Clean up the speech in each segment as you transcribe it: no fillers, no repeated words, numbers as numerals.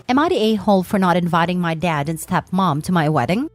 Am I the a-hole for not inviting my dad and stepmom to my wedding?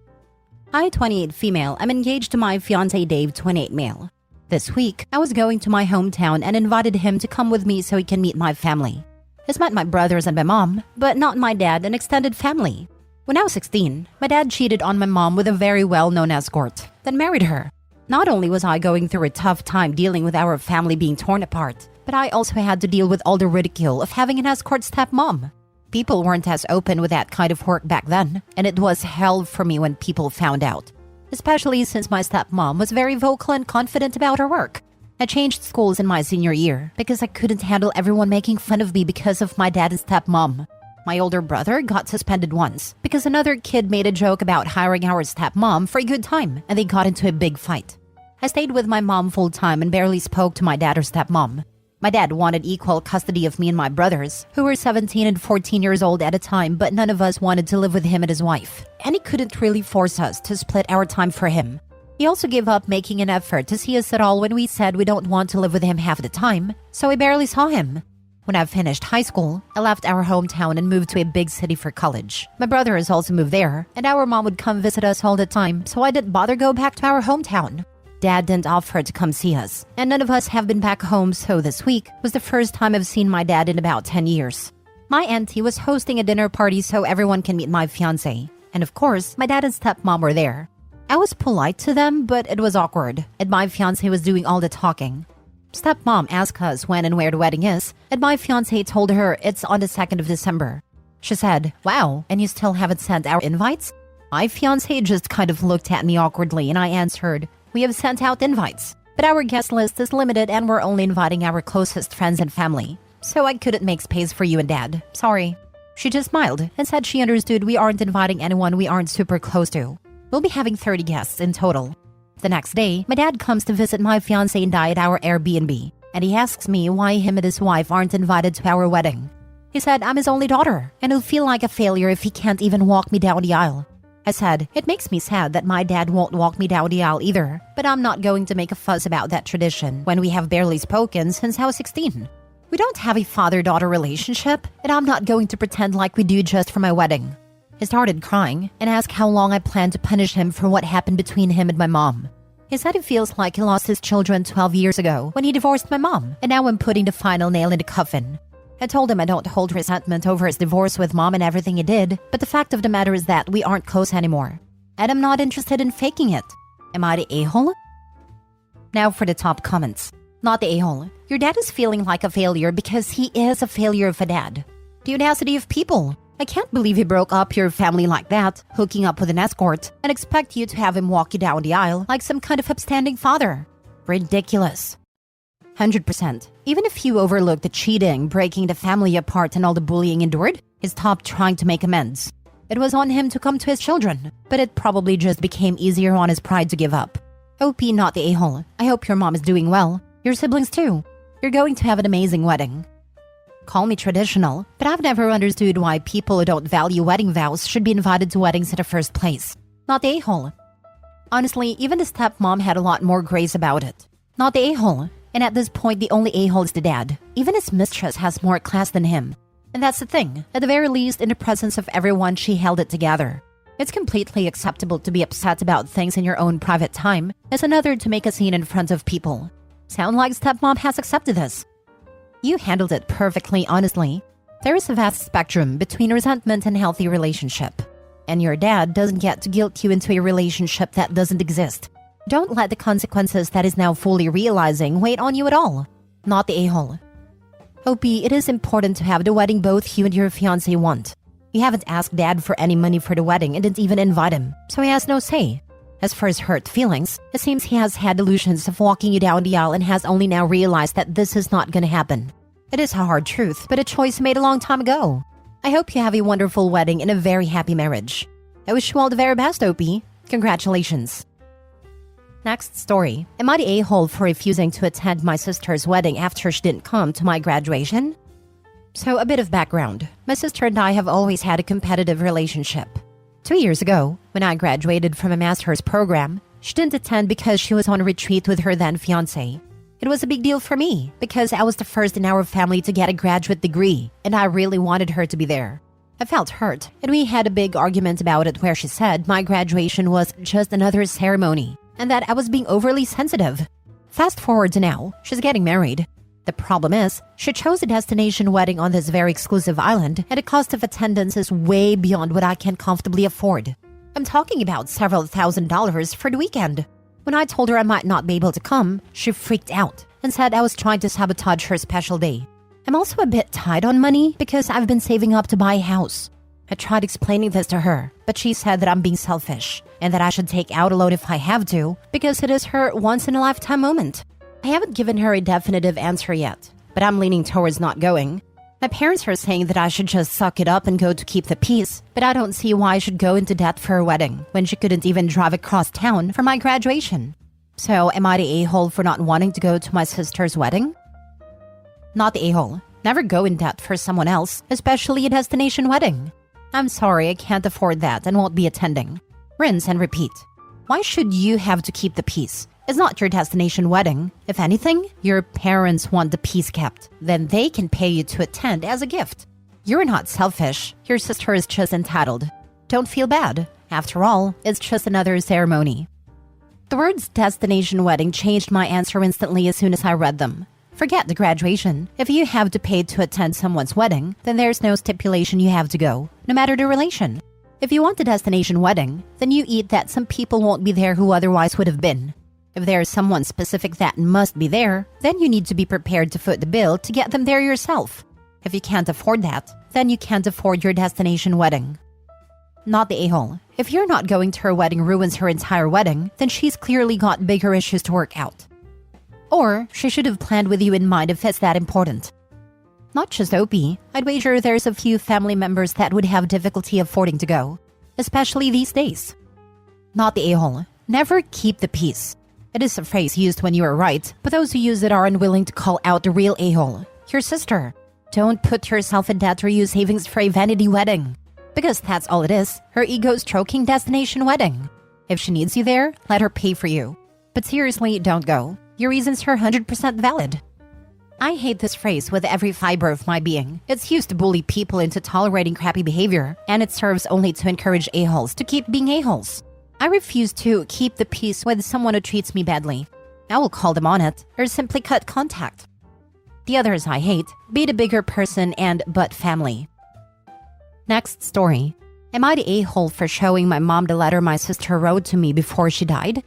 I, 28 female, am engaged to my fiancé Dave, 28 male. This week, I was going to my hometown and invited him to come with me so he can meet my family. He's met my brothers and my mom, but not my dad and extended family. When I was 16, my dad cheated on my mom with a very well-known escort, then married her. Not only was I going through a tough time dealing with our family being torn apart, but I also had to deal with all the ridicule of having an escort stepmom. People weren't as open with that kind of work back then, and it was hell for me when people found out. Especially since my stepmom was very vocal and confident about her work. I changed schools in my senior year because I couldn't handle everyone making fun of me because of my dad and stepmom. My older brother got suspended once because another kid made a joke about hiring our stepmom for a good time, and they got into a big fight. I stayed with my mom full time and barely spoke to my dad or stepmom. My dad wanted equal custody of me and my brothers, who were 17 and 14 years old at a time, but none of us wanted to live with him and his wife, and he couldn't really force us to split our time for him. He also gave up making an effort to see us at all when we said we don't want to live with him half the time, so we barely saw him. When I finished high school, I left our hometown and moved to a big city for college. My brother has also moved there, and our mom would come visit us all the time, so I didn't bother go back to our hometown. Dad didn't offer to come see us, and none of us have been back home, so this week was the first time I've seen my dad in about 10 years. My auntie was hosting a dinner party so everyone can meet my fiancé, and of course, my dad and stepmom were there. I was polite to them, but it was awkward, and my fiancé was doing all the talking. Stepmom asked us when and where the wedding is, and my fiancé told her it's on the 2nd of December. She said, "Wow, and you still haven't sent our invites?" My fiancé just kind of looked at me awkwardly, and I answered, "We have sent out invites, but our guest list is limited and we're only inviting our closest friends and family, so I couldn't make space for you and Dad. Sorry." She just smiled and said she understood we aren't inviting anyone we aren't super close to. We'll be having 30 guests in total. The next day, my dad comes to visit my fiancé and I at our Airbnb, and he asks me why him and his wife aren't invited to our wedding. He said I'm his only daughter, and he'll feel like a failure if he can't even walk me down the aisle. I said, it makes me sad that my dad won't walk me down the aisle either, but I'm not going to make a fuss about that tradition when we have barely spoken since I was 16. We don't have a father-daughter relationship, and I'm not going to pretend like we do just for my wedding. He started crying and asked how long I plan to punish him for what happened between him and my mom. He said he feels like he lost his children 12 years ago when he divorced my mom, and now I'm putting the final nail in the coffin. I told him I don't hold resentment over his divorce with mom and everything he did, but the fact of the matter is that we aren't close anymore. And I'm not interested in faking it. Am I the a-hole? Now for the top comments. Not the a-hole. Your dad is feeling like a failure because he is a failure of a dad. The audacity of people. I can't believe he broke up your family like that, hooking up with an escort, and expect you to have him walk you down the aisle like some kind of upstanding father. Ridiculous. 100%. Even if you overlook the cheating, breaking the family apart, and all the bullying endured, he stopped trying to make amends. It was on him to come to his children, but it probably just became easier on his pride to give up. OP, not the a-hole. I hope your mom is doing well. Your siblings too. You're going to have an amazing wedding. Call me traditional, but I've never understood why people who don't value wedding vows should be invited to weddings in the first place. Not the a-hole. Honestly, even the stepmom had a lot more grace about it. Not the a-hole. And at this point, the only a-hole is the dad. Even his mistress has more class than him. And that's the thing. At the very least, in the presence of everyone, she held it together. It's completely acceptable to be upset about things in your own private time, as another to make a scene in front of people. Sound like stepmom has accepted this. You handled it perfectly, honestly. There is a vast spectrum between resentment and healthy relationship. And your dad doesn't get to guilt you into a relationship that doesn't exist. Don't let the consequences that is now fully realizing wait on you at all. Not the a-hole. OP, it is important to have the wedding both you and your fiancé want. You haven't asked Dad for any money for the wedding and didn't even invite him, so he has no say. As for his hurt feelings, it seems he has had illusions of walking you down the aisle and has only now realized that this is not gonna happen. It is a hard truth, but a choice made a long time ago. I hope you have a wonderful wedding and a very happy marriage. I wish you all the very best, OP. Congratulations. Next story. Am I the a-hole for refusing to attend my sister's wedding after she didn't come to my graduation? So a bit of background. My sister and I have always had a competitive relationship. 2 years ago, when I graduated from a master's program, she didn't attend because she was on retreat with her then fiancé. It was a big deal for me because I was the first in our family to get a graduate degree, and I really wanted her to be there. I felt hurt, and we had a big argument about it where she said my graduation was just another ceremony and that I was being overly sensitive. Fast forward to now, she's getting married. The problem is, she chose a destination wedding on this very exclusive island, and the cost of attendance is way beyond what I can comfortably afford. I'm talking about several $1,000s for the weekend. When I told her I might not be able to come, she freaked out and said I was trying to sabotage her special day. I'm also a bit tight on money because I've been saving up to buy a house. I tried explaining this to her, but she said that I'm being selfish and that I should take out a loan if I have to because it is her once-in-a-lifetime moment. I haven't given her a definitive answer yet, but I'm leaning towards not going. My parents are saying that I should just suck it up and go to keep the peace, but I don't see why I should go into debt for a wedding when she couldn't even drive across town for my graduation. So am I the a-hole for not wanting to go to my sister's wedding? Not the a-hole. Never go in debt for someone else, especially a destination wedding. I'm sorry, I can't afford that and won't be attending. Rinse and repeat. Why should you have to keep the peace? It's not your destination wedding. If anything, your parents want the peace kept. Then they can pay you to attend as a gift. You're not selfish. Your sister is just entitled. Don't feel bad. After all, it's just another ceremony. The words destination wedding changed my answer instantly as soon as I read them. Forget the graduation. If you have to pay to attend someone's wedding, then there's no stipulation you have to go, no matter the relation. If you want a destination wedding, then you eat that some people won't be there who otherwise would have been. If there's someone specific that must be there, then you need to be prepared to foot the bill to get them there yourself. If you can't afford that, then you can't afford your destination wedding. Not the a-hole. If you're not going to her wedding ruins her entire wedding, then she's clearly got bigger issues to work out. Or she should have planned with you in mind if it's that important. Not just OP, I'd wager there's a few family members that would have difficulty affording to go, especially these days. Not the a-hole. Never keep the peace. It is a phrase used when you are right, but those who use it are unwilling to call out the real a-hole, your sister. Don't put yourself in debt or use savings for a vanity wedding. Because that's all it is, her ego-stroking destination wedding. If she needs you there, let her pay for you. But seriously, don't go. Your reasons are 100% valid. I hate this phrase with every fiber of my being. It's used to bully people into tolerating crappy behavior, and it serves only to encourage a-holes to keep being a-holes. I refuse to keep the peace with someone who treats me badly. I will call them on it, or simply cut contact. The others I hate, be the bigger person and but family. Next story. Am I the a-hole for showing my mom the letter my sister wrote to me before she died?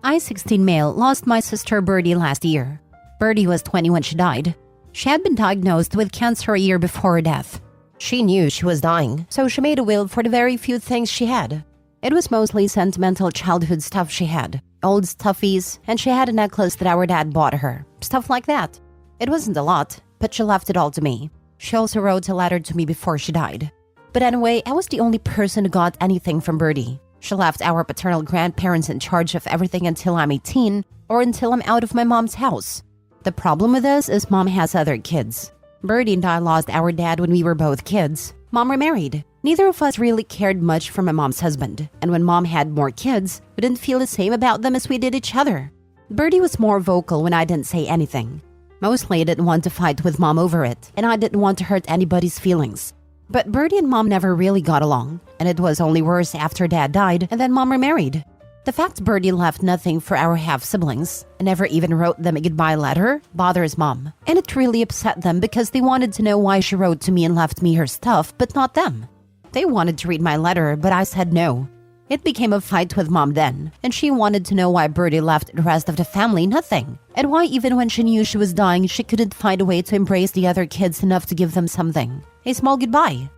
I, 16 male, lost my sister Birdie last year. Birdie was 20 when she died. She had been diagnosed with cancer a year before her death. She knew she was dying, so she made a will for the very few things she had. It was mostly sentimental childhood stuff she had, old stuffies, and she had a necklace that our dad bought her, stuff like that. It wasn't a lot, but she left it all to me. She also wrote a letter to me before she died. But anyway, I was the only person who got anything from Birdie. She left our paternal grandparents in charge of everything until I'm 18, or until I'm out of my mom's house. The problem with this is mom has other kids. Birdie and I lost our dad when we were both kids. Mom remarried. Neither of us really cared much for my mom's husband, and when mom had more kids, we didn't feel the same about them as we did each other. Birdie was more vocal when I didn't say anything. Mostly I didn't want to fight with mom over it, and I didn't want to hurt anybody's feelings. But Birdie and mom never really got along, and it was only worse after dad died and then mom remarried. The fact Birdie left nothing for our half-siblings and never even wrote them a goodbye letter bothers mom, and it really upset them because they wanted to know why she wrote to me and left me her stuff, but not them. They wanted to read my letter, but I said no. It became a fight with mom then, and she wanted to know why Birdie left the rest of the family nothing, and why even when she knew she was dying, she couldn't find a way to embrace the other kids enough to give them something. A small goodbye.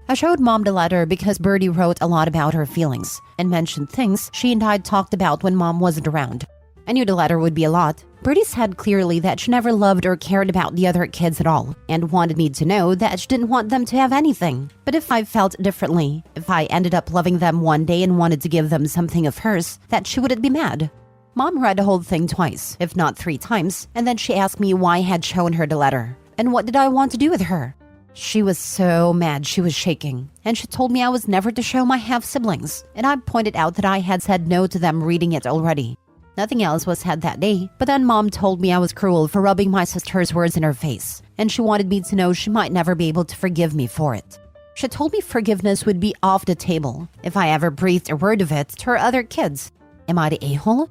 I showed mom the letter because Birdie wrote a lot about her feelings and mentioned things she and I talked about when mom wasn't around. I knew the letter would be a lot. Birdie said clearly that she never loved or cared about the other kids at all and wanted me to know that she didn't want them to have anything. But if I felt differently, if I ended up loving them one day and wanted to give them something of hers, that she wouldn't be mad. Mom read the whole thing twice, if not 3 times, and then she asked me why I had shown her the letter and what did I want to do with her. She was so mad she was shaking, and she told me I was never to show my half-siblings, and I pointed out that I had said no to them reading it already. Nothing else was said that day, but then Mom told me I was cruel for rubbing my sister's words in her face, and she wanted me to know she might never be able to forgive me for it. She told me forgiveness would be off the table if I ever breathed a word of it to her other kids. Am I the a-hole?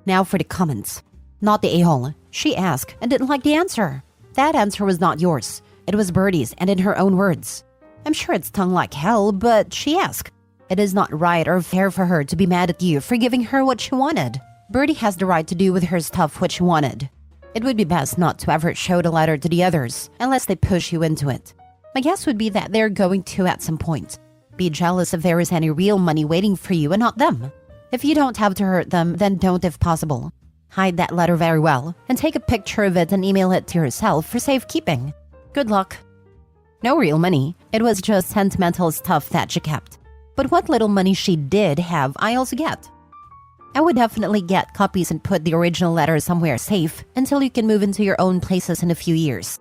Now for the comments. Not the a-hole. She asked and didn't like the answer. That answer was not yours. It was Birdie's and in her own words. I'm sure it stung like hell, but she asked. It is not right or fair for her to be mad at you for giving her what she wanted. Birdie has the right to do with her stuff what she wanted. It would be best not to ever show the letter to the others unless they push you into it. My guess would be that they're going to at some point. Be jealous if there is any real money waiting for you and not them. If you don't have to hurt them, then don't if possible. Hide that letter very well and take a picture of it and email it to yourself for safekeeping. Good luck. No real money. It was just sentimental stuff that she kept. But what little money she did have, I also get. I would definitely get copies and put the original letter somewhere safe until you can move into your own places in a few years.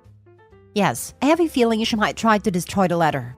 Yes, I have a feeling she might try to destroy the letter.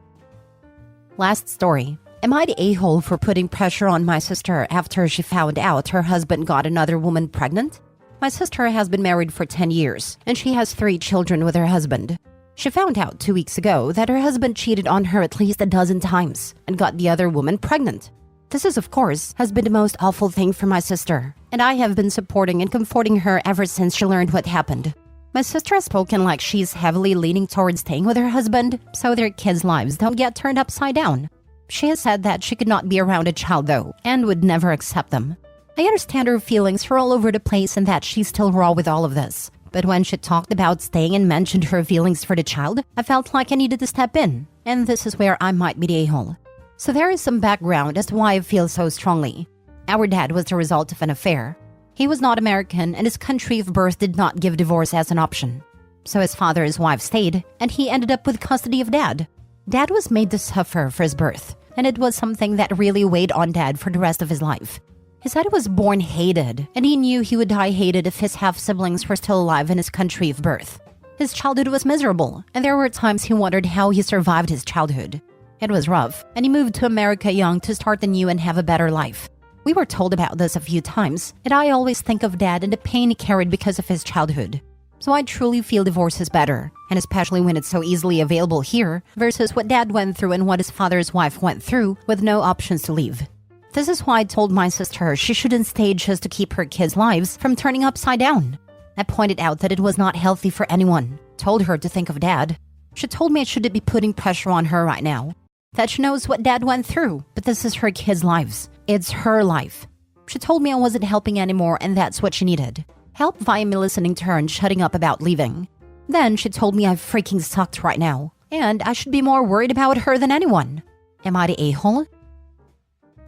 Last story. Am I the a-hole for putting pressure on my sister after she found out her husband got another woman pregnant? My sister has been married for 10 years, and she has 3 children with her husband. She found out 2 weeks ago that her husband cheated on her at least a dozen times and got the other woman pregnant. This is, of course, has been the most awful thing for my sister, and I have been supporting and comforting her ever since she learned what happened. My sister has spoken like she's heavily leaning towards staying with her husband so their kids' lives don't get turned upside down. She has said that she could not be around a child though, and would never accept them. I understand her feelings are all over the place and that she's still raw with all of this. But when she talked about staying and mentioned her feelings for the child, I felt like I needed to step in, and this is where I might be the a-hole. So there is some background as to why I feel so strongly. Our dad was the result of an affair. He was not American, and his country of birth did not give divorce as an option. So his father's wife stayed, and he ended up with custody of Dad. Dad was made to suffer for his birth, and it was something that really weighed on Dad for the rest of his life. He said he was born hated, and he knew he would die hated if his half-siblings were still alive in his country of birth. His childhood was miserable, and there were times he wondered how he survived his childhood. It was rough, and he moved to America young to start anew and have a better life. We were told about this a few times, and I always think of Dad and the pain he carried because of his childhood. So I truly feel divorce is better, and especially when it's so easily available here versus what Dad went through and what his father's wife went through with no options to leave. This is why I told my sister she shouldn't stay just to keep her kids' lives from turning upside down. I pointed out that it was not healthy for anyone, told her to think of Dad. She told me I shouldn't be putting pressure on her right now, that she knows what Dad went through, but this is her kids' lives. It's her life. She told me I wasn't helping anymore and that's what she needed. Help via me listening to her and shutting up about leaving. Then she told me I freaking sucked right now, and I should be more worried about her than anyone. Am I the a-hole?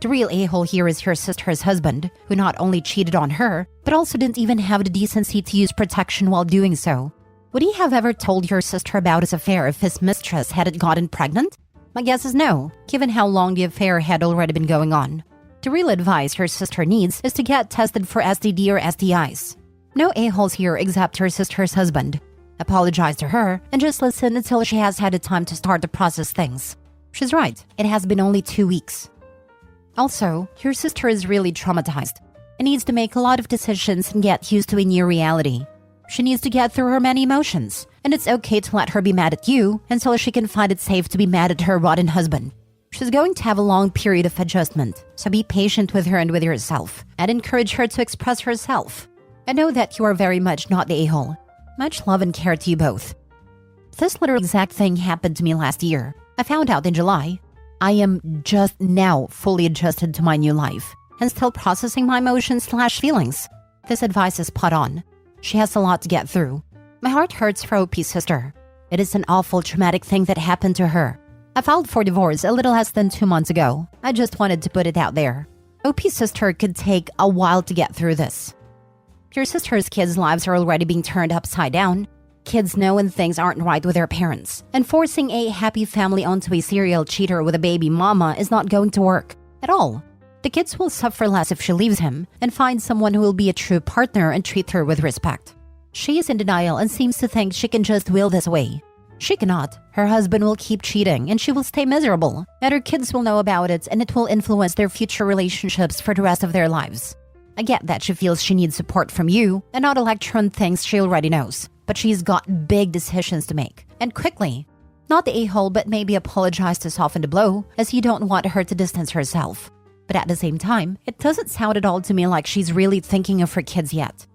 The real a-hole here is your sister's husband, who not only cheated on her, but also didn't even have the decency to use protection while doing so. Would he have ever told your sister about his affair if his mistress hadn't gotten pregnant? My guess is no, given how long the affair had already been going on. The real advice her sister needs is to get tested for STD or STIs. No a-holes here except her sister's husband. Apologize to her and just listen until she has had the time to start to process things. She's right, it has been only 2 weeks. Also, your sister is really traumatized and needs to make a lot of decisions and get used to a new reality. She needs to get through her many emotions, and it's okay to let her be mad at you until she can find it safe to be mad at her rotten husband. She's going to have a long period of adjustment, so be patient with her and with yourself, and encourage her to express herself. I know that you are very much not the a-hole. Much love and care to you both. This literal exact thing happened to me last year. I found out in July. I am just now fully adjusted to my new life and still processing my emotions/feelings. This advice is spot on. She has a lot to get through. My heart hurts for OP's sister. It is an awful traumatic thing that happened to her. I filed for divorce a little less than 2 months ago. I just wanted to put it out there. OP's sister could take a while to get through this. Your sister's kids' lives are already being turned upside down. Kids know when things aren't right with their parents, and forcing a happy family onto a serial cheater with a baby mama is not going to work at all. The kids will suffer less if she leaves him and finds someone who will be a true partner and treat her with respect. She is in denial and seems to think she can just will this away. She cannot. Her husband will keep cheating and she will stay miserable, and her kids will know about it and it will influence their future relationships for the rest of their lives. I get that she feels she needs support from you and not a lecture on things she already knows, but she's got big decisions to make, and quickly. Not the a-hole, but maybe apologize to soften the blow, as you don't want her to distance herself. But at the same time, it doesn't sound at all to me like she's really thinking of her kids yet.